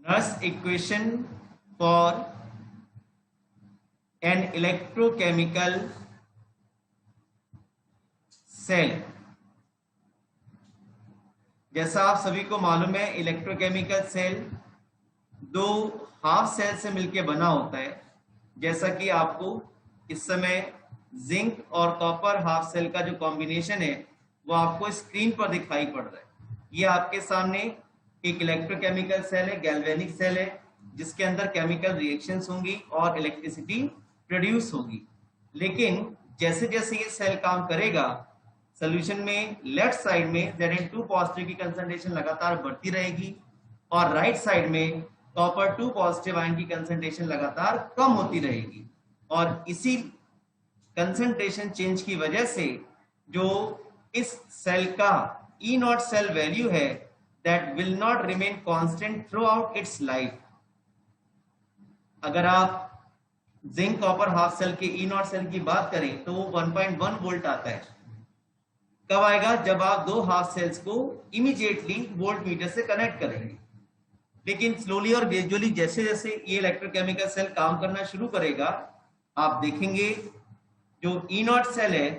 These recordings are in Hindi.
Nernst equation for an electrochemical cell। जैसा आप सभी को मालूम है, इलेक्ट्रोकेमिकल सेल दो हाफ सेल से मिलकर बना होता है। जैसा कि आपको इस समय जिंक और कॉपर हाफ सेल का जो कॉम्बिनेशन है वो आपको स्क्रीन पर दिखाई पड़ रहा है। ये आपके सामने एक इलेक्ट्रोकेमिकल सेल है, गैल्वेनिक सेल है, जिसके अंदर केमिकल रिएक्शंस होंगी और इलेक्ट्रिसिटी प्रोड्यूस होगी। लेकिन जैसे जैसे ये सेल काम करेगा, सोल्यूशन में लेफ्ट साइड में Zn2 पॉजिटिव की कंसंट्रेशन लगातार बढ़ती रहेगी और राइट साइड में कॉपर 2 पॉजिटिव आयन की कंसंट्रेशन लगातार कम होती रहेगी। और इसी कंसंट्रेशन चेंज की वजह से जो इस सेल का ई नॉट सेल वैल्यू है that will not remain constant through out it's life. अगर आप जिंक कॉपर हाफ सेल के ई नॉट सेल की बात करें तो वो 1.1 वोल्ट आता है। कब आएगा? जब आप दो हाफ सेल्स को इमीडिएटली वोल्ट मीटर से कनेक्ट करेंगे। लेकिन स्लोली और ग्रेजुअली जैसे जैसे ये इलेक्ट्रोकेमिकल सेल काम करना शुरू करेगा, आप देखेंगे जो ई नॉट सेल है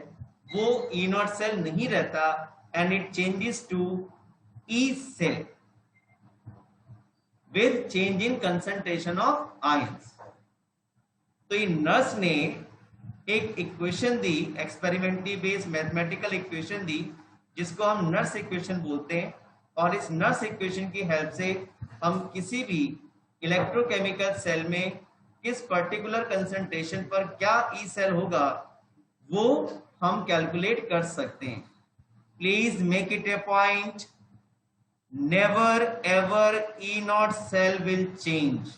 वो ई नॉट सेल नहीं रहता and it changes to E cell with change in concentration of ions. तो ये नर्स ने एक इक्वेशन दी, एक्सपेरिमेंटली बेस्ड मैथमेटिकल इक्वेशन दी, जिसको हम नर्स इक्वेशन बोलते हैं। और इस नर्स इक्वेशन की हेल्प से हम किसी भी इलेक्ट्रोकेमिकल सेल में किस पर्टिकुलर कंसंट्रेशन पर क्या ई सेल होगा वो हम कैलकुलेट कर सकते हैं। Please make it a point, never ever E not cell will change.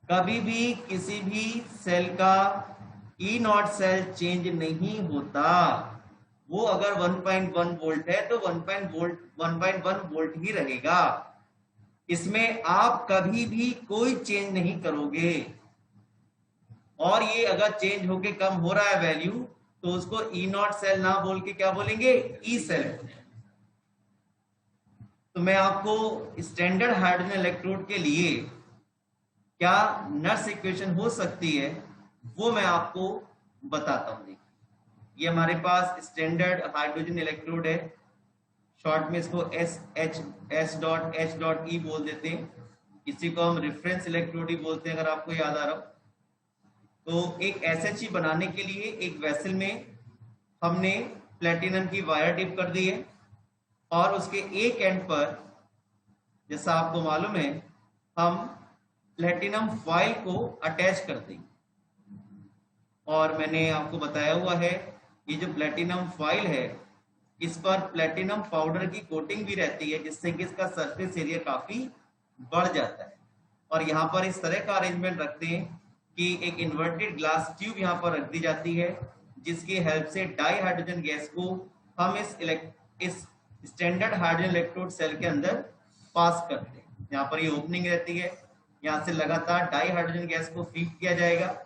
कभी भी किसी भी सेल का ई नॉट सेल चेंज नहीं होता। वो अगर 1.1 वोल्ट है तो 1.1 वोल्ट ही रहेगा। इसमें आप कभी भी कोई चेंज नहीं करोगे। और ये अगर चेंज होके कम हो रहा है वैल्यू तो उसको ई नॉट सेल ना बोल के क्या बोलेंगे? E cell. तो मैं आपको स्टैंडर्ड हाइड्रोजन इलेक्ट्रोड के लिए क्या नर्स इक्वेशन हो सकती है वो मैं आपको बताता हूं। ये हमारे पास स्टैंडर्ड हाइड्रोजन इलेक्ट्रोड है, शॉर्ट में इसको S.H.E बोल देते हैं। इसी को हम रेफरेंस इलेक्ट्रोड ही बोलते हैं, अगर आपको याद आ रहा हो। तो एक SHE बनाने के लिए एक वेसल में हमने प्लेटिनम की वायर डिप कर दी है और उसके एक एंड पर, जैसा आपको मालूम है, हम प्लेटिनम फॉइल को अटैच कर देंगे। और मैंने आपको बताया हुआ है ये जो प्लेटिनम फॉइल है इस पर प्लेटिनम पाउडर की कोटिंग भी रहती है, जिससे कि इसका सरफेस एरिया काफी बढ़ जाता है। और यहाँ पर इस तरह का अरेंजमेंट रखते हैं कि एक इन्वर्टेड ग्लास ट्यूब यहाँ पर रख दी जाती है, जिसकी हेल्प से डाई हाइड्रोजन गैस को हम इस स्टैंडर्ड हाइड्रोजन इलेक्ट्रोड सेल के अंदर पास करते हैं। यहाँ पर ये ओपनिंग रहती है, यहाँ से लगातार डाई हाइड्रोजन गैस को फीड किया जाएगा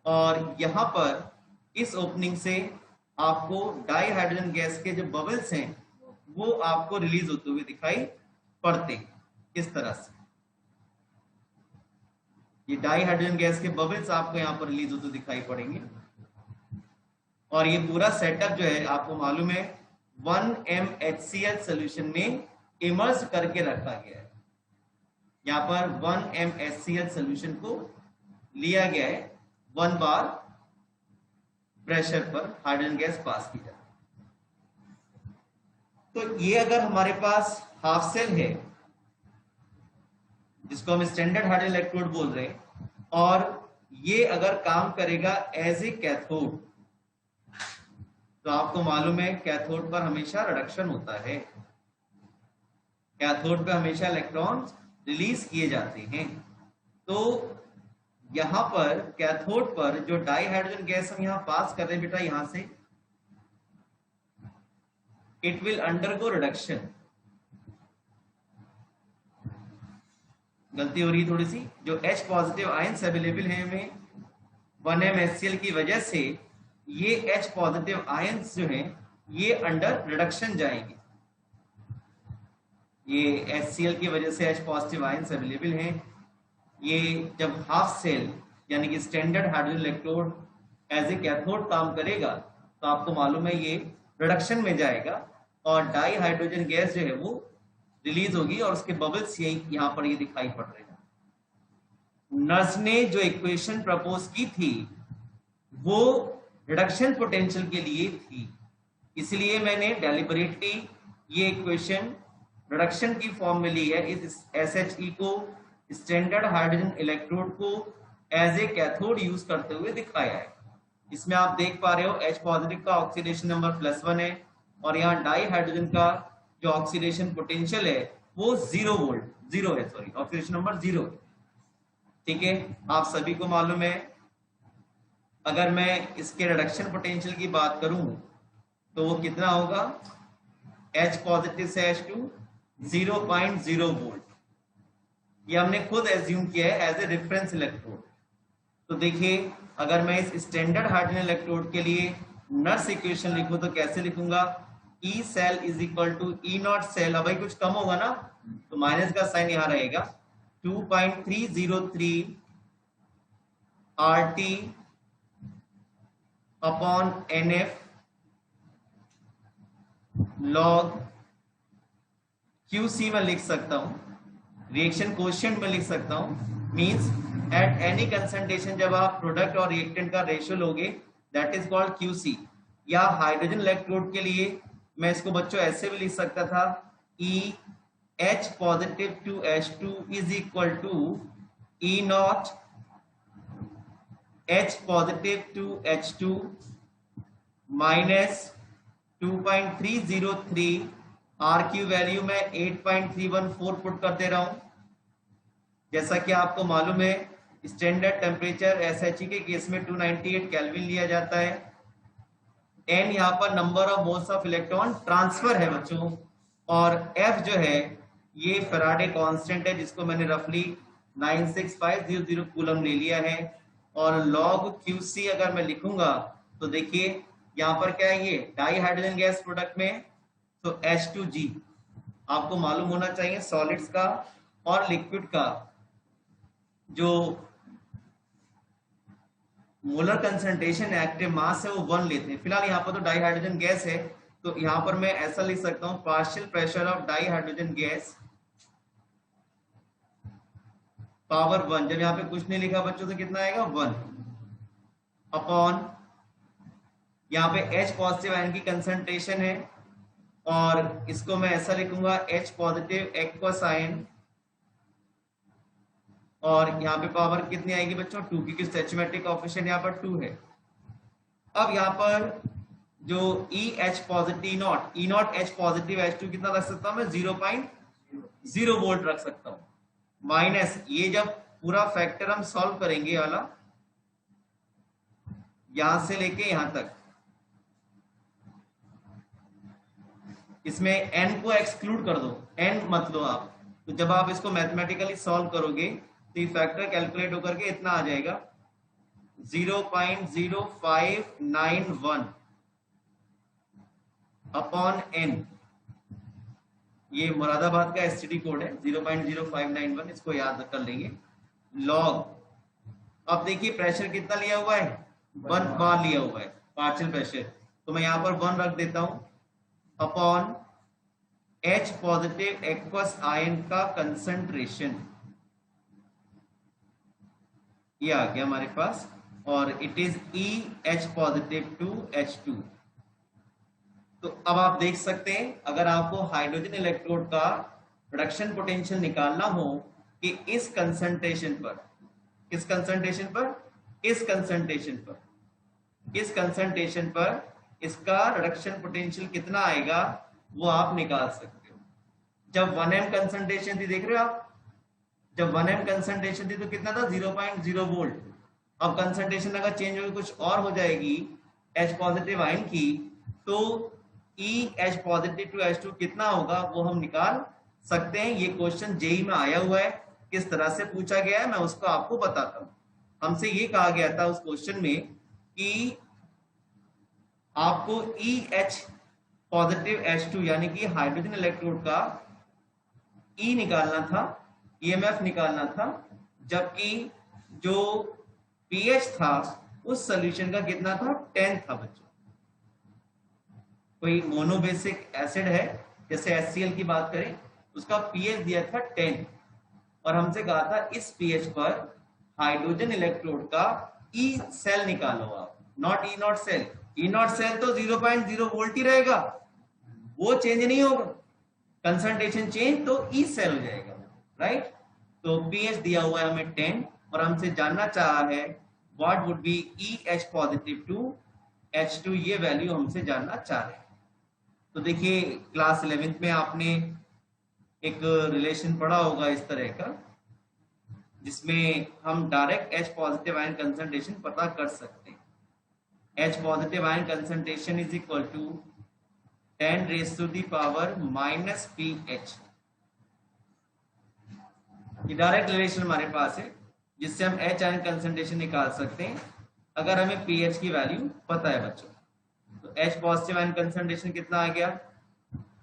और यहाँ पर इस ओपनिंग से आपको डाई हाइड्रोजन गैस के जो बबल्स हैं वो आपको रिलीज होते हुए दिखाई पड़ते हैं। इस तरह से ये डाई हाइड्रोजन गैस के बबल्स आपको यहाँ पर रिलीज होते दिखाई पड़ेंगे। और ये पूरा सेटअप जो है आपको मालूम है 1mHCl सोल्यूशन में इमर्ज करके रखा गया है। यहाँ पर 1mHCl सोल्यूशन को लिया गया है, 1 बार प्रेशर पर हाइड्रोजन गैस पास की जाती है। तो ये अगर हमारे पास हाफ सेल है जिसको हम स्टैंडर्ड हाइड्रोजन इलेक्ट्रोड बोल रहे हैं, और ये अगर काम करेगा एज ए कैथोड, तो आपको मालूम है कैथोड पर हमेशा रिडक्शन होता है। कैथोड पे हमेशा इलेक्ट्रॉन्स रिलीज किए जाते हैं। तो यहां पर कैथोड पर जो डाई हाइड्रोजन गैस हम यहां पास कर रहे हैं बेटा, यहां से इट विल अंडरगो रिडक्शन। गलती हो रही है थोड़ी सी, जो H पॉजिटिव आयंस अवेलेबल है हमें 1mHCl की वजह से, ये H पॉजिटिव आयंस जो हैं ये अंडर रिडक्शन जाएंगे। ये HCl की वजह से H पॉजिटिव आयंस अवेलेबल हैं। ये जब हाफ सेल यानी कि standard hydrogen electrode as a cathode काम करेगा तो आपको मालूम है ये रिडक्शन में जाएगा और डाई हाइड्रोजन गैस जो है वो रिलीज होगी और उसके बबल्स यहाँ पर ये दिखाई पड़ रहे हैं। नर्स ने जो इक्वेशन प्रपोज की थी वो रिडक्शन पोटेंशियल के लिए थी, इसलिए मैंने डेलिबरेटली ये इक्वेशन रिडक्शन की फॉर्म में ली है। इस SHE को स्टैंडर्ड हाइड्रोजन इलेक्ट्रोड को एज ए कैथोड यूज करते हुए दिखाया है। इसमें आप देख पा रहे हो H पॉजिटिव का ऑक्सीडेशन नंबर +1 है और यहाँ डाई हाइड्रोजन का जो ऑक्सीडेशन पोटेंशियल है वो 0 है, ऑक्सीडेशन नंबर 0 है। ठीक है, आप सभी को मालूम है अगर मैं इसके रिडक्शन पोटेंशियल की बात करूं तो वो कितना होगा, H पॉजिटिव से H2 0.0 वोल्ट। ये हमने खुद एज्यूम किया है एज ए रेफरेंस इलेक्ट्रोड। तो देखिए अगर मैं इस स्टैंडर्ड हाइड्रोजन इलेक्ट्रोड के लिए नर्स इक्वेशन लिखूं तो कैसे लिखूंगा, E cell is equal to E not cell. अब भाई कुछ कम होगा ना तो माइनस का साइन यहाँ रहेगा, 2.303 RT upon NF log QC में लिख सकता हूं, रिएक्शन कोएफिशिएंट में लिख सकता हूं। मींस एट एनी कंसंट्रेशन जब आप प्रोडक्ट और रिएक्टेंट का रेशियो लोगे दैट इज कॉल्ड QC। या हाइड्रोजन इलेक्ट्रोड के लिए मैं इसको बच्चों ऐसे भी लिख सकता था, E H positive to H2 is equal to E not H positive to H2 minus 2.303 R की वैल्यू में 8.314 पुट कर दे रहा हूं। जैसा कि आपको मालूम है स्टैंडर्ड टेम्परेचर SHE के केस में 298 केल्विन लिया जाता है। N यहाँ पर number of moles of electron transfer है बच्चों, और F जो है ये फैराडे कांस्टेंट है जिसको मैंने रफली 96500 कूलम ले लिया है। और log QC अगर मैं लिखूंगा तो देखिए यहाँ पर क्या है, ये डाई हाइड्रोजन गैस प्रोडक्ट में तो H2G आपको मालूम होना चाहिए सॉलिड्स का और लिक्विड का जो मोलर कंसंट्रेशन एक्टिव मास है वो 1 लेते हैं। फिलहाल यहाँ पर तो डाई हाइड्रोजन गैस है तो यहाँ पर मैं ऐसा लिख सकता हूँ, partial pressure of di hydrogen gas power 1। जब यहाँ पे कुछ नहीं लिखा बच्चों तो कितना आएगा 1 अपॉन यहाँ पे H पॉजिटिव आयन की कंसंट्रेशन है और इसको मैं ऐसा लिखूंगा H पॉजिटिव एक्वस आयन, और यहाँ पे पावर कितनी आएगी बच्चों 2, क्योंकि स्टैचोमेट्रिक कोएफिशिएंट यहाँ पर 2 है। अब यहाँ पर जो EH positive not E not H positive H2 कितना रख सकता हूँ मैं 0.0 वोल्ट रख सकता हूँ, माइनस ये जब पूरा फैक्टर हम सॉल्व करेंगे वाला यहां से लेके यहां तक, इसमें n को एक्सक्लूड कर दो, n मत लो आप। तो जब आप इसको मैथमेटिकली सॉल्व करोगे तो ये फैक्टर कैलकुलेट होकर के इतना आ जाएगा 0.0591 अपॉन n। ये मुरादाबाद का STD कोड है 0.0591, इसको याद कर लेंगे। लॉग, अब देखिए प्रेशर कितना लिया हुआ है 1 बार लिया हुआ है पार्शियल प्रेशर, तो मैं यहां पर 1 रख देता हूं upon H positive aqueous ion का कंसंट्रेशन, ये आ गया हमारे पास, और it is EH positive to H2। तो अब आप देख सकते हैं अगर आपको हाइड्रोजन इलेक्ट्रोड का रिडक्शन पोटेंशियल निकालना हो कि इस कंसंट्रेशन पर, किस कंसंट्रेशन पर, इस कंसंट्रेशन पर, इस कंसंट्रेशन पर इसका रिडक्शन पोटेंशियल कितना आएगा वो आप निकाल सकते हो। जब 1m कंसंट्रेशन थी, देख रहे हो आप, जब 1m कंसंट्रेशन थी तो कितना था 0.0 वोल्ट। अब कंसंट्रेशन अगर चेंज होगी कुछ और हो जाएगी H पॉजिटिव आयन की, तो EH पॉजिटिव टू H2 कितना होगा वो हम निकाल सकते हैं। ये क्वेश्चन जेई में आया हुआ है, किस तरह से पूछा गया है मैं उसको आपको बताता हूँ। हमसे ये कहा गया था उस क्वेश्चन में कि आपको EH पॉजिटिव H2 यानी कि हाइड्रोजन इलेक्ट्रोड का ई निकालना था, ईएमएफ निकालना था, जबकि जो पीएच था उस सॉल्यूशन का कितना था, 10 था बच्चों। कोई मोनोबेसिक एसिड है, जैसे HCl की बात करें, उसका पीएच दिया था 10 और हमसे कहा था इस पीएच पर हाइड्रोजन इलेक्ट्रोड का ई सेल निकालो आप, not E not cell. E not cell तो 0.0 वोल्ट ही रहेगा, वो चेंज नहीं होगा, कंसंट्रेशन चेंज तो ई सेल हो जाएगा, राइट। तो पीएच दिया हुआ है हमें 10 और हमसे जानना चाहा है what would be EH positive to H2, ये वैल्यू हमसे जानना चाह रहे हैं। तो देखिए क्लास 11th में आपने एक रिलेशन पढ़ा होगा इस तरह का, जिसमें हम direct H positive ion concentration पता कर सकते हैं। H positive ion concentration is equal to 10 raise to the power minus PH। ये डायरेक्ट रिलेशन हमारे पास है जिससे हम H आयन कंसंट्रेशन निकाल सकते हैं अगर हमें पीएच की वैल्यू पता है बच्चों। तो H पॉजिटिव आयन कंसंट्रेशन कितना आ गया,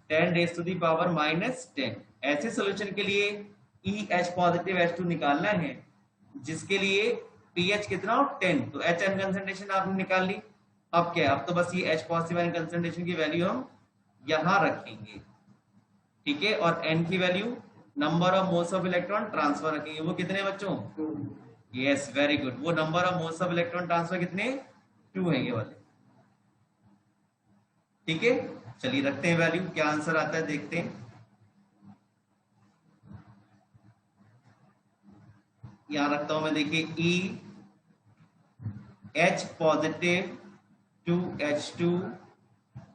10 raise to the power minus 10। ऐसे सॉल्यूशन के लिए EH पॉजिटिव H2 निकालना है जिसके लिए पीएच कितना हो, 10। तो H आयन कंसंट्रेशन आपने निकाल ली। अब क्या, अब तो बस ये H पॉजिटिव आयन कंसंट्रेशन की वैल्यू हम यहां रखेंगे, ठीक है। और N की value number of moles of electron transfer रखेंगे, वो कितने बच्चों, यस वेरी गुड, वो number of moles of electron transfer कितने, 2 है ये वाले, ठीक है। चलिए रखते हैं वैल्यू, क्या आंसर आता है देखते हैं। यहां रखता हूं मैं, देखिए EH positive to H2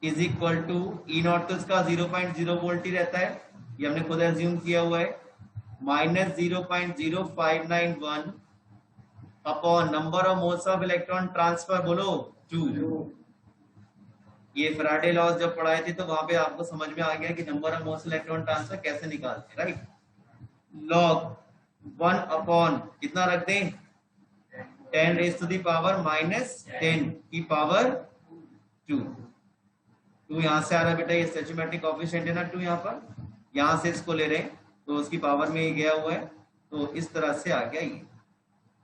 is equal to E not, तो इसका 0.0 वोल्ट ही रहता है, ये हमने खुद एज्यूम किया हुआ है, minus 0.0591 upon number of moles of electron transfer, बोलो 2। ये फैराडे लॉज जब पढ़ाए थे तो वहां पे आपको समझ में आ गया कि number of moles electron transfer कैसे निकालते, राइट। लॉग 1 अपॉन कितना रख दें, 10 raise to the power minus 10 की पावर 2। 2 यहां से आ रहा है बेटा, ये स्टैचोमेट्रिक कोएफिशिएंट है ना 2, यहाँ पर, यहां से इसको ले रहे हैं तो उसकी पावर में ये गया हुआ है, तो इस तरह से आ गया ये।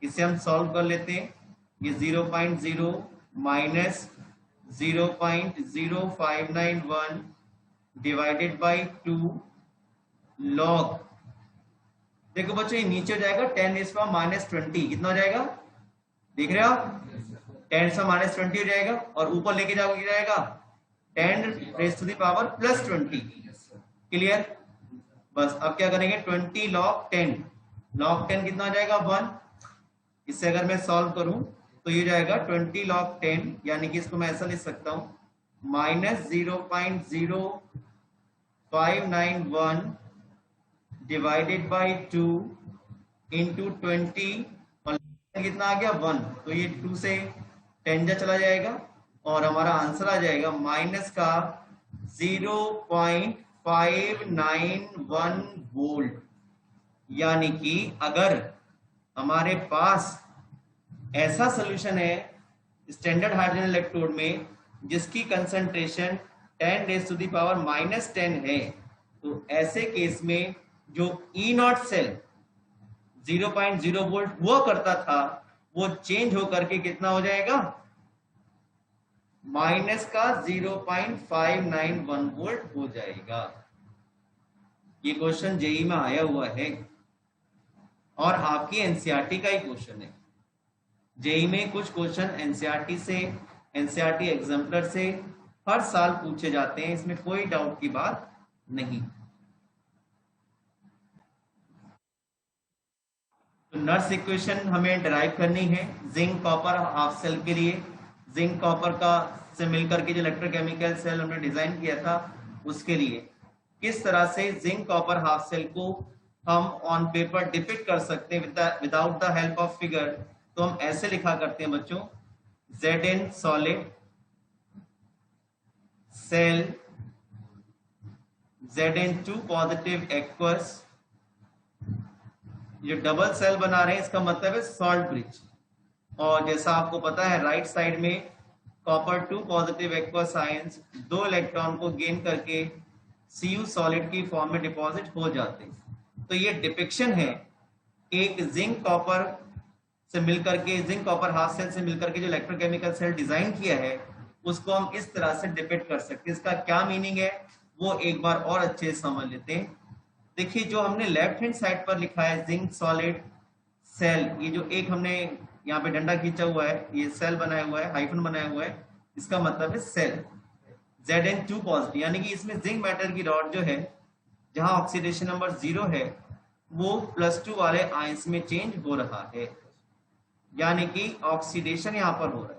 इसे हम सॉल्व कर लेते हैं, ये 0.0 माइनस 0.0591 डिवाइडेड बाई 2 लॉग, देखो बच्चों ये नीचे हो जाएगा 10 रेज़ टू माइनस 20, कितना हो जाएगा, देख रहे हो आप, 10 से माइनस 20 हो जाएगा, और ऊपर लेके जाओगे क्या जाएगा, 10 raise to the power plus 20। Clear, बस अब क्या करेंगे, 20 लॉग 10, लॉग 10 कितना हो जाएगा 1, इससे अगर मैं सॉल्व करूं तो ये जाएगा 20 लॉग 10, यानी कि इसको मैं ऐसा लिख सकता हूं, माइनस 0.0591 डिवाइडेड बाई 2 इंटू 20, और कितना आ गया 1, तो ये 2 से 10 जा चला जाएगा और हमारा आंसर आ जाएगा माइनस का 0.591 वोल्ट। यानी कि अगर हमारे पास ऐसा सॉल्यूशन है स्टैंडर्ड हाइड्रोजन इलेक्ट्रोड में जिसकी concentration 10 raise to the power minus 10 है, तो ऐसे केस में जो ई नॉट सेल 0.0 वोल्ट हुआ करता था वो चेंज होकर के कितना हो जाएगा, माइनस का 0.591 वोल्ट हो जाएगा। ये क्वेश्चन जेई में आया हुआ है और आपकी एनसीईआरटी का ही क्वेश्चन है। जेई में कुछ क्वेश्चन एनसीईआरटी से, एनसीईआरटी एग्जाम्पलर से हर साल पूछे जाते हैं, इसमें कोई डाउट की बात नहीं। तो नर्स इक्वेशन हमें डिराइव करनी है जिंक कॉपर हाफ सेल के लिए। जिंक कॉपर का से मिलकर के जो इलेक्ट्रोकेमिकल सेल हमने डिजाइन किया था उसके लिए किस तरह से जिंक कॉपर हाफ सेल को हम ऑन पेपर डिपिक्ट कर सकते हैं without the help of figure. तो हम ऐसे लिखा करते हैं बच्चों, Zn solid cell, Zn2 positive aqueous, ये डबल सेल बना रहे हैं इसका मतलब है सॉल्ट ब्रिज। और जैसा आपको पता है राइट साइड में copper 2 positive aqueous ions 2 electron को गेन करके Cu सॉलिड की फॉर्म में डिपॉजिट हो जाते हैं। तो ये डिपिक्शन है एक जिंक कॉपर से मिलकर के, जिंक कॉपर हाफ सेल से मिलकर के जो इलेक्ट्रोकेमिकल सेल डिजाइन किया है उसको हम इस तरह से डिपिक्ट कर सकते हैं। इसका क्या मीनिंग है वो एक बार और अच्छे से समझ लेते हैं। देखिए जो हमने लेफ्ट हैंड साइड पर लिखा है जिंक सॉलिड सेल, ये जो एक हमने यहाँ पे डंडा खींचा हुआ है, ये सेल बनाया हुआ है, हाइफन बनाया हुआ है, इसका मतलब है सेल Zn2 पॉजिटिव, यानी कि इसमें जिंक मेटल की रॉड जो है जहां ऑक्सीडेशन नंबर 0 है वो +2 वाले आयंस में चेंज हो रहा है, यानी कि ऑक्सीडेशन यहां पर हो रहा है।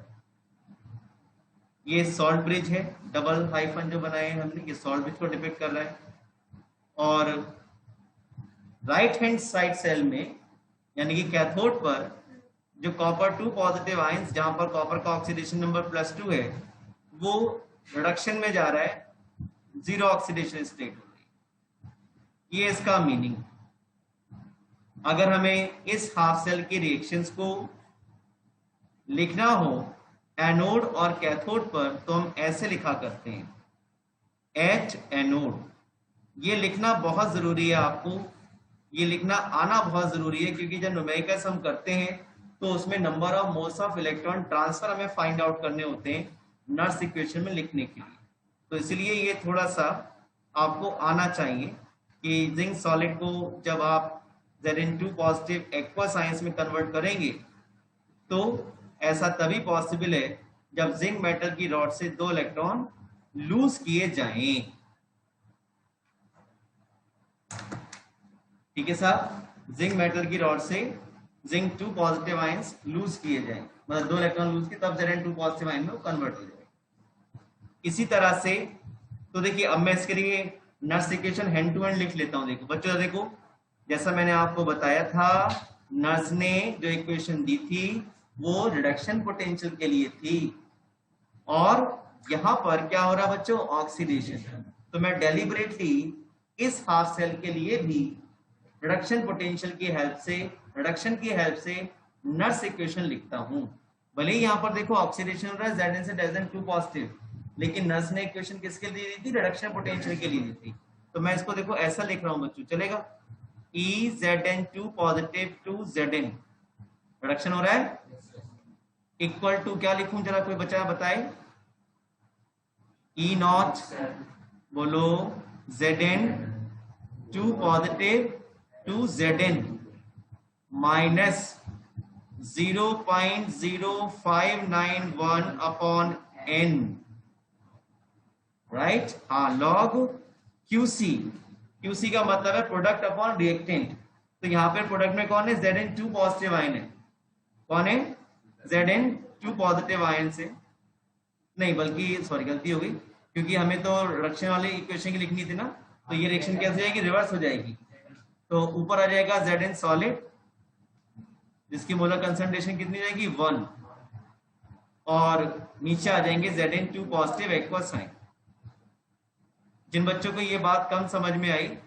ये सॉल्ट ब्रिज है, डबल हाइफन जो बनाए हैं हमने, ये सॉल्ट ब्रिज को डिपिक्ट कर रहा है। और राइट हैंड साइड सेल में यानी कि कैथोड पर जो कॉपर 2 पॉजिटिव आयंस जहां पर कॉपर का ऑक्सीडेशन नंबर +2 है वो रिडक्शन में जा रहा है, 0 ऑक्सीडेशन स्टेट हो रही। ये इसका मीनिंग। अगर हमें इस हाफ सेल के रिएक्शंस को लिखना हो एनोड और कैथोड पर तो हम ऐसे लिखा करते हैं, H एनोड। ये लिखना बहुत जरूरी है, आपको ये लिखना आना बहुत जरूरी है, क्योंकि जब न्यूमेरिकल्स हम करते हैं तो उसमें number of moles of electron transfer हमें फाइंड आउट करने होते हैं नर्स इक्वेशन में लिखने के लिए। तो इसलिए ये थोड़ा सा आपको आना चाहिए कि जिंक सॉलिड को जब आप Zn2 पॉजिटिव एक्वस आयंस में कन्वर्ट करेंगे तो ऐसा तभी पॉसिबल है जब जिंक मेटल की रॉड से 2 इलेक्ट्रॉन लूज किए जाएं। ठीक है साहब, जिंक मेटल की रॉड से जिंक 2 पॉजिटिव आयंस लूज किए जाएं, मतलब 2 इलेक्ट्रॉन लूज किए तब Zn2 पॉजिटिव आयन में कन्वर्ट हो जाए। इसी तरह से तो देखिए अब मैं इसके लिए Nernst equation hand to hand लिख लेता हूं। देखो बच्चों, देखो जैसा मैंने आपको बताया था, नर्स ने जो इक्वेशन दी थी वो रिडक्शन पोटेंशियल के लिए थी, और यहां पर क्या हो रहा है बच्चों, ऑक्सीडेशन। तो मैं डेलिबरेटली इस हाफ सेल के लिए भी रिडक्शन पोटेंशियल की हेल्प से, रिडक्शन की हेल्प से नर्स इक्वेशन लिखता हूं। भले ही यहाँ पर देखो ऑक्सीडेशन हो रहा है Zn से Zn2 पॉजिटिव, लेकिन नर्स ने इक्वेशन किसके लिए दी थी, रिडक्शन पोटेंशियल के लिए दी थी। तो मैं इसको देखो ऐसा लिख रहा हूं बच्चों, चलेगा, Zn2 positive to Zn, reduction हो रहा है, इक्वल टू क्या लिखूं जरा कोई बच्चा बताए, E0 बोलो Zn2 positive to Zn minus 0.0591 upon n, right. हाँ, लॉग QC, QC का मतलब है प्रोडक्ट अपॉन रिएक्टेंट। तो यहाँ पे प्रोडक्ट में कौन है, Zn2 पॉजिटिव आयन है, कौन है, Zn2 पॉजिटिव आयन से, नहीं बल्कि सॉरी गलती हो गई, क्योंकि हमें तो रिडक्शन वाली इक्वेशन की लिखनी थी ना, तो ये रिएक्शन कैसे हो जाएगी, रिवर्स हो जाएगी। तो ऊपर आ जाएगा Zn सॉलिड जिसकी मोलर कंसंट्रेशन कितनी जाएगी 1, और नीचे आ जाएंगे Zn2 पॉजिटिव एक्वस आयन। जिन बच्चों को ये बात कम समझ में आई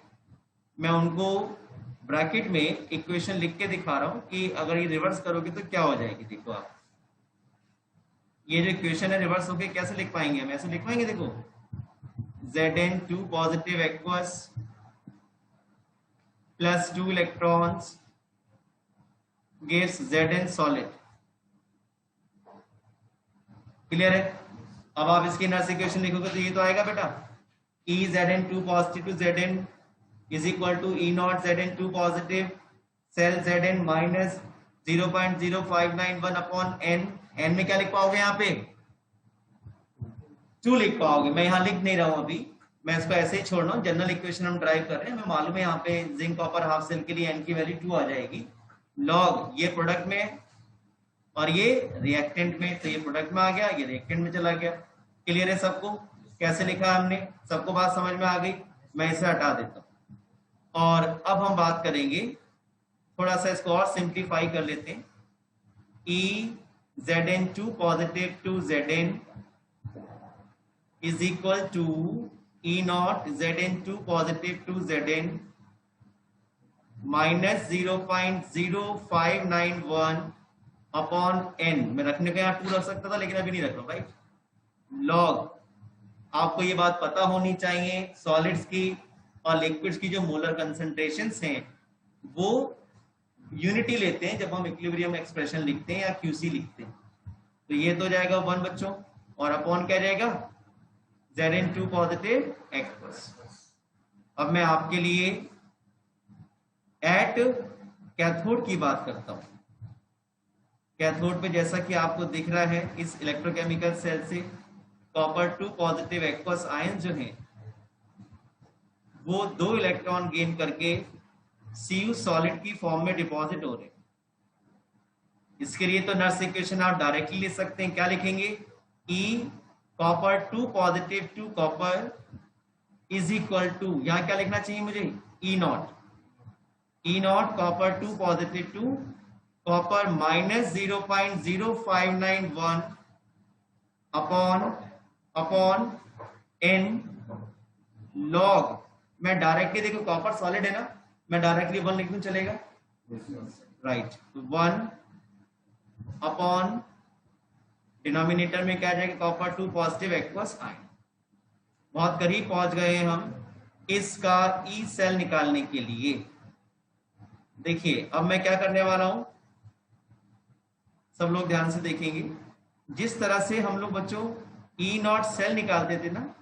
मैं उनको ब्रैकेट में इक्वेशन लिख के दिखा रहा हूं कि अगर ये रिवर्स करोगे तो क्या हो जाएगी। देखो आप ये जो इक्वेशन है रिवर्स होके कैसे लिख पाएंगे, हम ऐसे लिख पाएंगे, देखो Zn2 positive aqueous plus 2 electrons gives Zn solid। Clear है। अब आप इसकी नर्स इक्वेशन लिखोगे तो ये तो आएगा बेटा, E Zn2 positive to Zn is equal to E0 Zn2 positive cell Zn minus 0.0591 upon n। n में क्या लिख पाओगे, यहाँ पे 2 लिख पाओगे। मैं यहाँ लिख नहीं रहा हूं अभी, मैं इसको ऐसे ही छोड़ रहा हूँ, जनरल इक्वेशन हम ड्राइव कर रहे हैं, हमें मालूम है यहाँ पे जिंक कॉपर हाफ सेल के लिए n की वैल्यू 2 आ जाएगी, लॉग ये प्रोडक्ट में और ये रिएक्टेंट में, तो ये प्रोडक्ट में आ गया, ये रिएक्टेंट में चला गया। क्लियर है सबको, कैसे लिखा है हमने, सबको बात समझ में आ गई। मैं इसे हटा देता हूं और अब हम बात करेंगे, थोड़ा सा इसको और सिंप्लीफाई कर लेते हैं। E Zn2 positive to Zn is equal to E0 Zn2 positive to Zn minus 0.0591 upon n। मैं रखने का यहाँ 2 रख सकता था लेकिन अभी नहीं रख रहा, राइट। लॉग आपको ये बात पता होनी चाहिए, सॉलिड्स की और लिक्विड्स की जो मोलर कंसंट्रेशंस हैं वो यूनिटी लेते हैं जब हम इक्विलिब्रियम एक्सप्रेशन लिखते हैं या क्यूसी लिखते हैं। तो ये तो जाएगा 1 बच्चों, और अपॉन क्या जाएगा Zn2 पॉजिटिव एक्वस। अब मैं आपके लिए एट कैथोड की बात करता हूं। कैथोड पे जैसा कि आपको दिख रहा है इस इलेक्ट्रोकेमिकल सेल से कॉपर 2 पॉजिटिव एक्वस आयन जो है वो 2 इलेक्ट्रॉन गेन करके Cu सॉलिड की फॉर्म में डिपॉजिट हो रहे हैं। इसके लिए तो नर्स इक्वेशन आप डायरेक्टली लिख सकते हैं। क्या लिखेंगे? E copper 2 positive 2 copper is equal to, यहां क्या लिखना चाहिए मुझे? E not copper 2 positive 2 copper minus 0.0591 upon n log. मैं डायरेक्टली, देखो कॉपर सॉलिड है ना, मैं डायरेक्टली 1 लिख दूं, चलेगा? राइट। तो 1 अपॉन डिनोमिनेटर में क्या आ जाएगा? Copper 2 positive aqueous ion. बहुत करीब पहुंच गए हैं हम इसका ई सेल निकालने के लिए। देखिए अब मैं क्या करने वाला हूं, सब लोग ध्यान से देखेंगे। जिस तरह से हम लोग बच्चों ई नॉट सेल निकालते थे ना,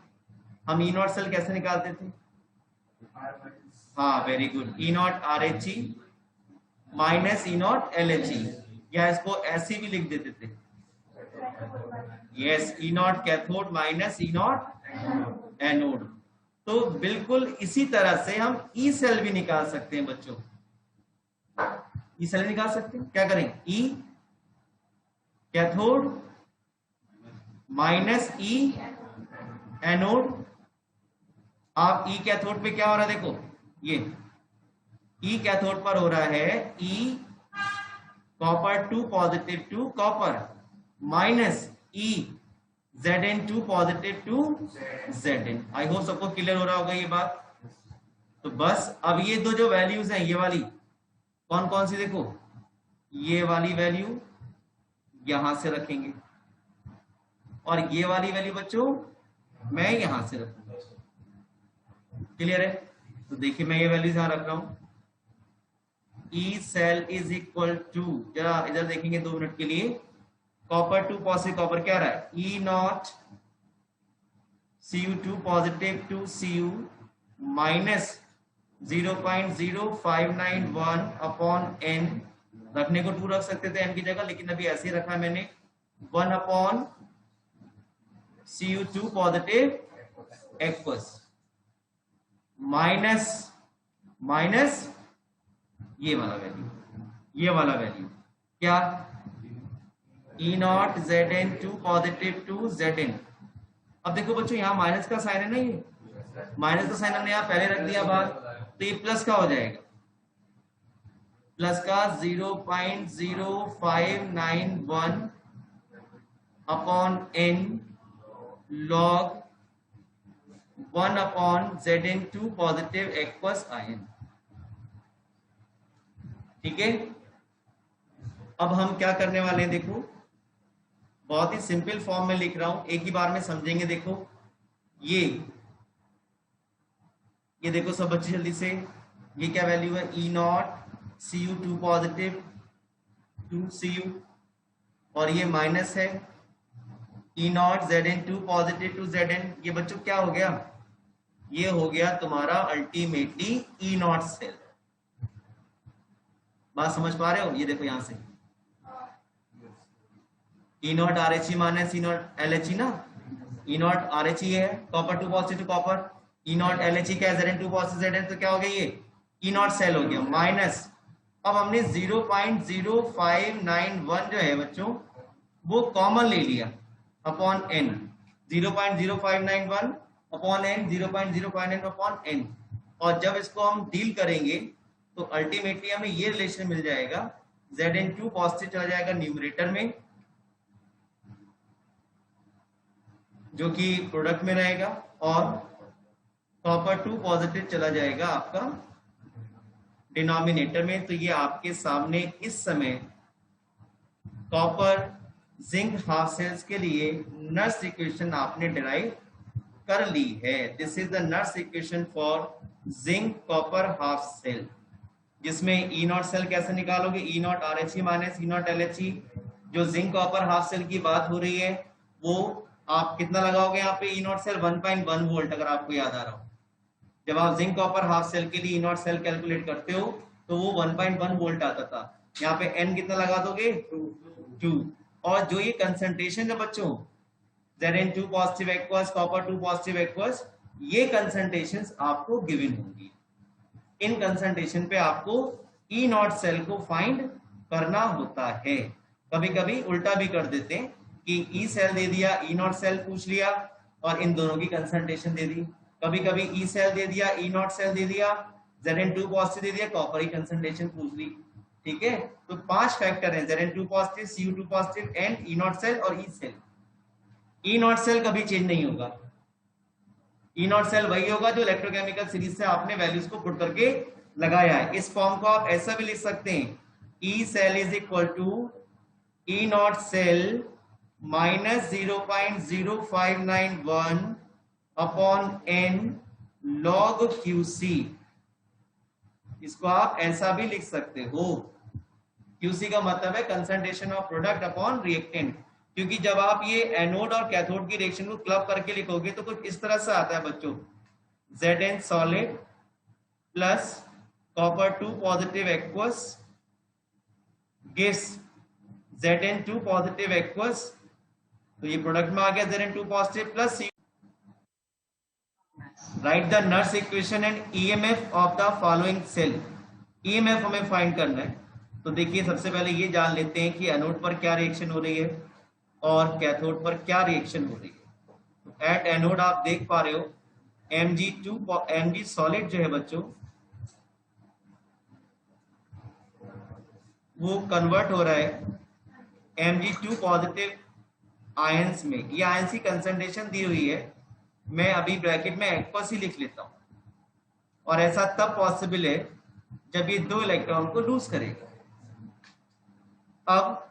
हम ई नॉट सेल कैसे निकालते थे? हाँ, वेरी गुड। ई naught RHE minus E naught LHE, या इसको ऐसे भी लिख देते थे। Yes, E naught cathode minus E not anode. तो बिल्कुल इसी तरह से हम ई सेल भी निकाल सकते हैं बच्चों। ई सेल निकाल सकते हैं। क्या करें? ई कैथोड माइनस ई एनोड। आप ई कैथोड पे क्या हो रहा है? देखो ये ई कैथोड पर हो रहा है E copper 2 positive 2 copper minus E Zn2 positive 2 Zn। I hope सबको क्लियर हो रहा होगा ये बात। तो बस अब ये दो जो वैल्यूज हैं, ये वाली कौन कौन सी? देखो ये वाली वैल्यू यहां से रखेंगे और ये वाली वैल्यू बच्चों मैं यहां से रखूंगा। क्लियर है? तो देखिए मैं ये वैल्यूज यहां रख रहा हूं। E cell is equal to, जरा इधर देखेंगे 2 मिनट के लिए। कॉपर 2 पॉजिटिव कॉपर क्या रहा है? E naught Cu2 positive 2 Cu minus 0.0591 upon n। रखने को 2 रख सकते थे n की जगह, लेकिन अभी ऐसे ही रखा है मैंने। 1 upon Cu2 positive aqueous minus ये वाला वैल्यू क्या? E not Zn2 positive 2 Zn। अब देखो बच्चों यहाँ माइनस का साइन है ना, ये माइनस का साइन हमने यहाँ पहले रख दिया बाहर, तो ये प्लस का हो जाएगा। प्लस का 0.0591 upon n log 1 upon Zn2 positive aqueous ion. ठीक है, अब हम क्या करने वाले हैं? देखो बहुत ही सिंपल फॉर्म में लिख रहा हूं, एक ही बार में समझेंगे। देखो ये देखो सब बच्चे जल्दी से, ये क्या वैल्यू है? E naught Cu2 positive 2 Cu, और ये माइनस है E not Zn2 positive 2 Zn। ये बच्चों क्या हो गया? ये हो गया तुम्हारा अल्टीमेटली ई नॉट सेल। बात समझ पा रहे हो? ये देखो यहां से E naught RHE minus E naught LHE ना, ई नॉट RHE है copper 2 positive copper, E naught LHE क्या है? Zn2 positive Zn। तो क्या हो गया? ये ई नॉट सेल हो गया माइनस। अब हमने 0.0591 जो है बच्चों वो कॉमन ले लिया upon n। 0.0591 upon n, 0.059 upon n। और जब इसको हम डील करेंगे तो अल्टीमेटली हमें ये रिलेशन मिल जाएगा। Zn2 पॉजिटिव चला जाएगा न्यूमरेटर में, जो कि प्रोडक्ट में रहेगा, और कॉपर 2 पॉजिटिव चला जाएगा आपका डिनोमिनेटर में। तो ये आपके सामने इस समय कॉपर जिंक हाफ सेल्स के लिए नर्स इक्वेशन आपने डिराइव कर ली है। This is the Nernst equation for zinc copper half cell, जिसमें ई नॉट सेल कैसे निकालोगे, E not R H E minus E not L H E. जो जिंक कॉपर हाफ सेल की बात हो रही है वो आप कितना लगाओगे यहाँ पे, ई नॉट सेल 1.1 वोल्ट, अगर आपको याद आ रहा हो। जब आप जिंक कॉपर हाफ सेल के लिए ई नॉट सेल कैलकुलेट करते हो तो वो 1.1 वोल्ट आता था। यहाँ पे एन कितना लगा दोगे, 2। और जो ये कंसंट्रेशन है बच्चों, Zn2 positive aqueous, copper 2 positive aqueous, ये कंसंट्रेशंस आपको गिवन होंगी। इन कंसंट्रेशन पे आपको ई नॉट सेल को फाइंड करना होता है। कभी कभी उल्टा भी कर देते हैं कि ई सेल दे दिया, ई नॉट सेल पूछ लिया और इन दोनों की कंसंट्रेशन दे दी। कभी कभी ई सेल दे दिया, ई नॉट सेल दे दिया, Zn2 पॉजिटिव दे दिया, कॉपर की कंसंट्रेशन पूछ ली। ठीक है, तो 5 फैक्टर हैं, Zn2 positive, Cu2 positive and E not cell और E cell. E not cell कभी चेंज नहीं होगा। ई नॉट सेल वही होगा जो इलेक्ट्रोकेमिकल सीरीज से आपने वैल्यूज को पुट करके लगाया है। इस फॉर्म को आप ऐसा भी लिख सकते हैं, E cell is equal to E not cell minus 0.0591 upon N log QC. इसको आप ऐसा भी लिख सकते हो। क्यूसी का मतलब है concentration of product upon reactant, क्योंकि जब आप ये एनोड और कैथोड की रिएक्शन को क्लब करके लिखोगे तो कुछ इस तरह से आता है बच्चों, Zn solid plus copper 2 positive aqueous gives Zn2 positive aqueous, तो ये प्रोडक्ट में आ गया Zn2 positive plus C। Write the Nernst equation and EMF of the following cell. EMF हमें फाइंड करना है, तो देखिए सबसे पहले ये जान लेते हैं कि एनोड पर क्या रिएक्शन हो रही है और कैथोड पर क्या रिएक्शन हो रही है। एट एनोड आप देख पा रहे हो Mg सॉलिड जो है बच्चों वो कन्वर्ट हो रहा है Mg2 पॉजिटिव आयंस में। ये आयंस की कंसंट्रेशन दी हुई है, मैं अभी ब्रैकेट में एक्वस ही लिख लेता हूं, और ऐसा तब पॉसिबल है जब ये 2 इलेक्ट्रॉन को लूज करेगा। अब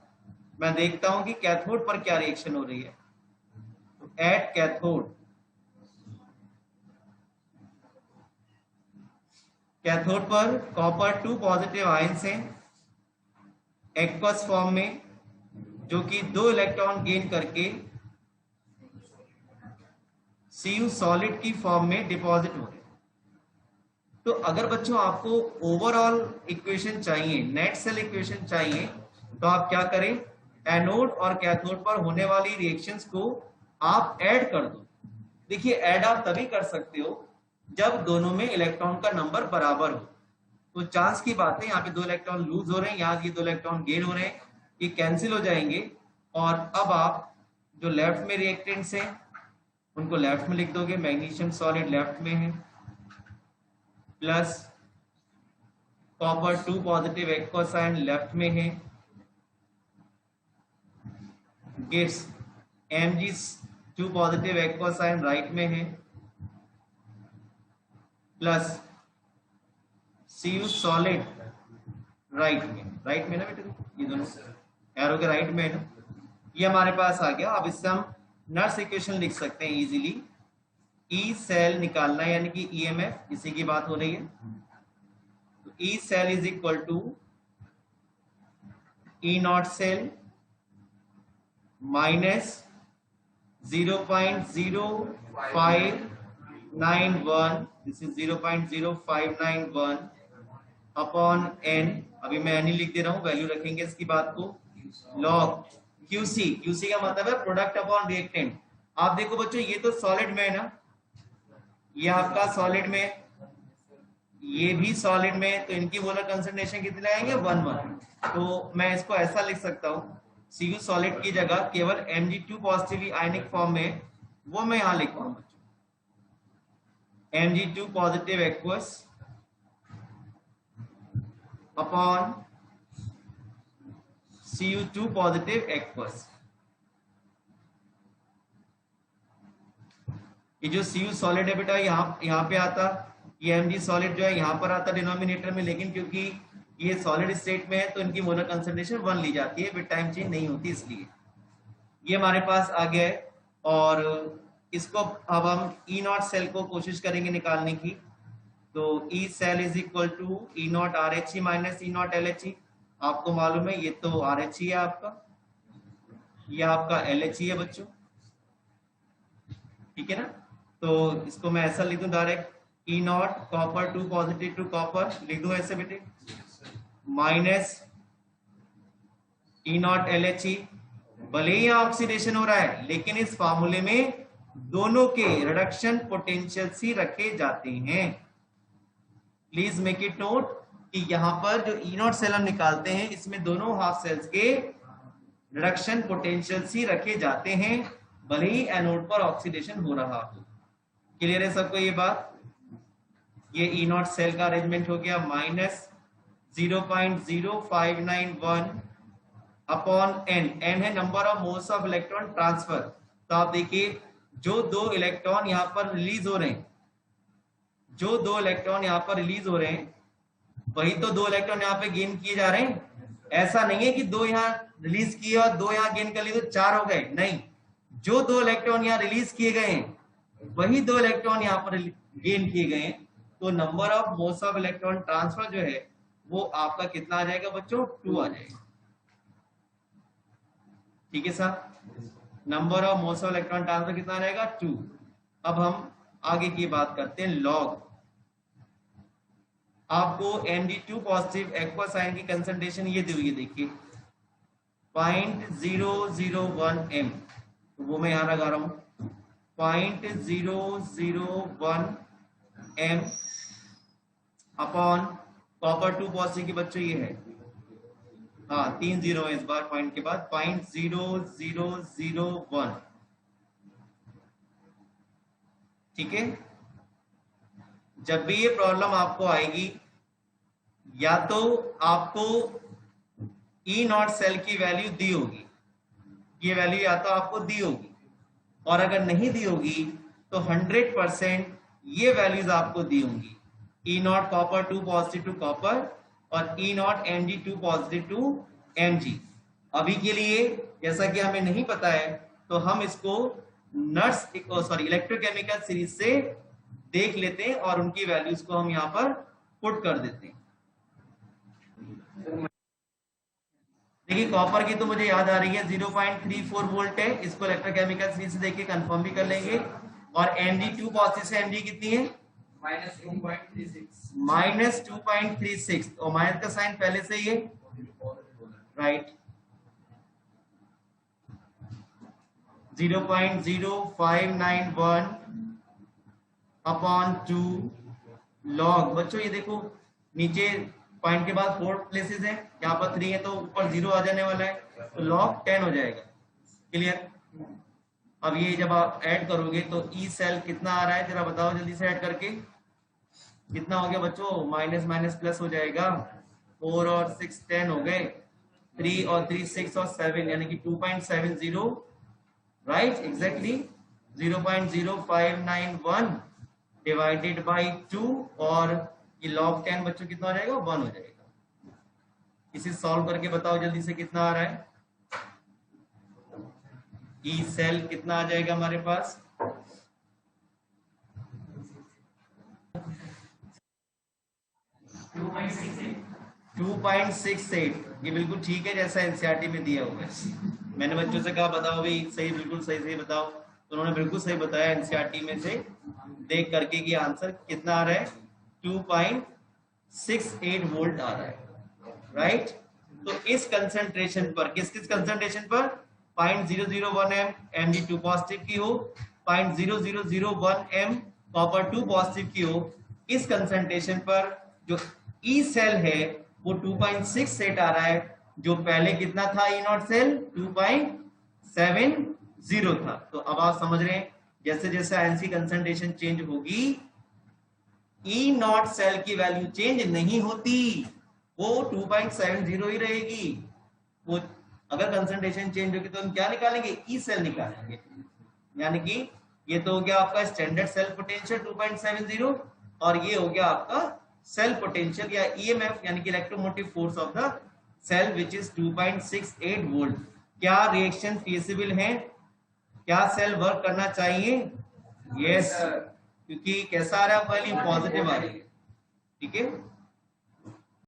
मैं देखता हूं कि कैथोड पर क्या रिएक्शन हो रही है। तो एट कैथोड पर कॉपर 2 पॉजिटिव आयंस हैं एक्वस फॉर्म में, जो कि 2 इलेक्ट्रॉन गेन करके Cu सॉलिड की फॉर्म में डिपॉजिट हो रहे हैं। तो अगर बच्चों आपको ओवरऑल इक्वेशन चाहिए, नेट सेल इक्वेशन चाहिए, तो आप क्या करें, एनोड और कैथोड पर होने वाली रिएक्शंस को आप ऐड कर दो। देखिए ऐड आप तभी कर सकते हो जब दोनों में इलेक्ट्रॉन का नंबर बराबर हो। तो चांस की बात है, यहाँ पे 2 इलेक्ट्रॉन लूज हो रहे हैं, यहाँ ये 2 इलेक्ट्रॉन गेन हो रहे हैं, ये कैंसिल हो जाएंगे। और अब आप जो लेफ्ट में रिएक्टेंट्स हैं उनको लेफ्ट में लिख दोगे, मैग्नीशियम सॉलिड लेफ्ट में है plus copper 2 positive aqueous ion left में है gives Mg2 positive aqueous ion right में है प्लस Cu सॉलिड राइट में ना बेटा, ये दोनों एरो के राइट में है ना, ये हमारे पास आ गया। अब इससे हम नर्स इक्वेशन लिख सकते हैं इजीली। ई सेल निकालना है, यानी कि ईएमएफ, इसी की बात हो रही है। तो E cell is equal to E not cell minus 0.0591, this is 0.0591 upon N, अभी मैं एन ही लिख दे रहा हूं, वैल्यू रखेंगे इसकी बात को, लॉग क्यूसी। क्यूसी का मतलब है प्रोडक्ट अपॉन रिएक्टेंट। आप देखो बच्चों ये तो सॉलिड में है ना, ये आपका सॉलिड में, ये भी सॉलिड में, तो इनकी मोलर कंसंट्रेशन कितने आएंगे, 1:1। तो मैं इसको ऐसा लिख सकता हूँ, Cu सॉलिड की जगह केवल Mg2 पॉजिटिव आयनिक फॉर्म में, वो मैं यहां लिख पाऊँ बच्चों, Mg2 positive aqueous upon Cu2 positive aqueous. ये जो Cu सॉलिड है बेटा यहाँ पे आता, ये Mg सॉलिड जो है यहाँ पर आता डिनोमिनेटर में, लेकिन क्योंकि ये सॉलिड स्टेट में है तो इनकी मोलर कंसंट्रेशन 1 ली जाती है, विद टाइम चेंज नहीं होती, इसलिए ये हमारे पास आ गया है। और इसको अब हम ई नॉट सेल को कोशिश करेंगे निकालने की। तो E cell is equal to E not R H E minus E not L H E. आपको मालूम है ये तो आर एच ई है आपका, ये आपका एल एच ई है बच्चों, ठीक है ना। तो इसको मैं ऐसा लिख दूं direct, E not copper two positive to copper लिख दूं ऐसे बेटे, minus E not L H E. भले ही ऑक्सीडेशन हो रहा है लेकिन इस फार्मूले में दोनों के रिडक्शन पोटेंशियल्स ही रखे जाते हैं। प्लीज मेक इट नोट कि यहाँ पर जो ई नॉट सेल हम निकालते हैं इसमें दोनों हाफ सेल्स के रिडक्शन पोटेंशियल्स ही रखे जाते हैं, भले ही एनोड पर ऑक्सीडेशन हो रहा हो। क्लियर है सबको ये बात? ये ई नॉट सेल का अरेंजमेंट हो गया, माइनस 0.0591 अपॉन एन। एन है number of moles of electron transfer. तो आप देखिए जो दो इलेक्ट्रॉन यहाँ पर रिलीज हो रहे हैं, जो दो इलेक्ट्रॉन यहाँ पर रिलीज हो रहे हैं वही तो दो इलेक्ट्रॉन यहाँ पे गेन किए जा रहे हैं। ऐसा नहीं है कि दो यहाँ रिलीज किए और दो यहाँ गेन कर लिए तो 4 हो गए, नहीं, जो दो इलेक्ट्रॉन यहाँ रिलीज किए गए हैं वही दो इलेक्ट्रॉन यहाँ पर गेन किए गए हैं। तो number of moles of electron transfer जो है वो आपका कितना आ जाएगा बच्चों? 2 आ जाएगा, ठीक है sir. Number of moles of electron transfer कितना आ जाएगा? 2। अब हम आगे की बात करते हैं, लॉग। आपको Md2 पॉजिटिव एक्वा साइन की कंसंट्रेशन ये दी हुई है, देखिए 0.001 m, तो वो मैं यहां लगा रहा हूं 0.001 m अपॉन कॉपर 2 पॉजिटिव की बच्चों ये है, हाँ 3 0 है इस बार पॉइंट के बाद, 0.0001, ठीक है। जब भी ये प्रॉब्लम आपको आएगी या तो आपको ई नॉट सेल की वैल्यू दी होगी, ये वैल्यू या तो आपको दी होगी, और अगर नहीं दी होगी तो 100% ये वैल्यूज आपको दी होंगी, E not copper 2 positive to copper और E naught Mg2 positive to Mg। अभी के लिए जैसा कि हमें नहीं पता है तो हम इसको नट्स इलेक्ट्रोकेमिकल सीरीज से देख लेते हैं और उनकी वैल्यूज को हम यहाँ पर पुट कर देते हैं। देखिए कॉपर की तो मुझे याद आ रही है 0.34 वोल्ट है, इसको इलेक्ट्रोकेमिकल सीरीज से देख के कंफर्म भी कर लेंगे। और Mg2 पॉजिटिव से Mg कितनी है? -2.36, और माइनस का साइन पहले से ही है, राइट। 0.0591 upon 2 log. बच्चों ये देखो नीचे पॉइंट के बाद 4 प्लेसेस हैं, यहाँ पर 3 है तो ऊपर 0 आ जाने वाला है, तो लॉग 10 हो जाएगा। क्लियर? अब ये जब आप ऐड करोगे तो ई सेल कितना आ रहा है जरा बताओ जल्दी से ऐड करके, कितना हो गया बच्चों? माइनस माइनस प्लस हो जाएगा, 4 और 6 10 हो गए, 3 और 3 6 और 7 यानी कि 2.70, राइट, एग्जैक्टली 0.0591 डिवाइडेड बाई 2, और ये log 10 बच्चों कितना हो जाएगा? 1 हो जाएगा। इसे सॉल्व करके बताओ जल्दी से कितना आ रहा है। ई सेल कितना आ जाएगा हमारे पास? 2.68। ये बिल्कुल ठीक है जैसा एनसीईआरटी में दिया हुआ है। मैंने बच्चों से कहा बताओ भाई सही, बिल्कुल सही सही बताओ, तो उन्होंने बिल्कुल सही बताया एनसीईआरटी में से देख करके कि आंसर कितना आ रहा है? 2.68 वोल्ट आ रहा है, राइट। तो इस कंसंट्रेशन पर, किस किस कंसंट्रेशन पर? 0.001 m Mg2 पॉजिटिव की हो, 0.0001 m कॉपर 2 पॉजिटिव की हो, इस कंसंट्रेशन पर जो ई सेल है वो 2.68 आ रहा है, जो पहले कितना था ई नॉट सेल? 2.70 था। तो अब आप समझ रहे हैं जैसे जैसे आयन कंसंट्रेशन चेंज होगी ई नॉट सेल की वैल्यू चेंज नहीं होती, वो 2.70 ही रहेगी। वो अगर कंसंट्रेशन चेंज होगी तो हम क्या निकालेंगे? ई सेल निकालेंगे। यानी कि ये तो हो गया आपका स्टैंडर्ड सेल पोटेंशियल 2.70, और ये हो गया आपका सेल पोटेंशियल या ईएमएफ यानी कि electromotive force of the cell which is 2.68 volt. क्या रिएक्शन फीजिबल है? क्या सेल वर्क करना चाहिए? यस, क्योंकि कैसा आ रहा है वैल्यू, पॉजिटिव आ रही है, ठीक है।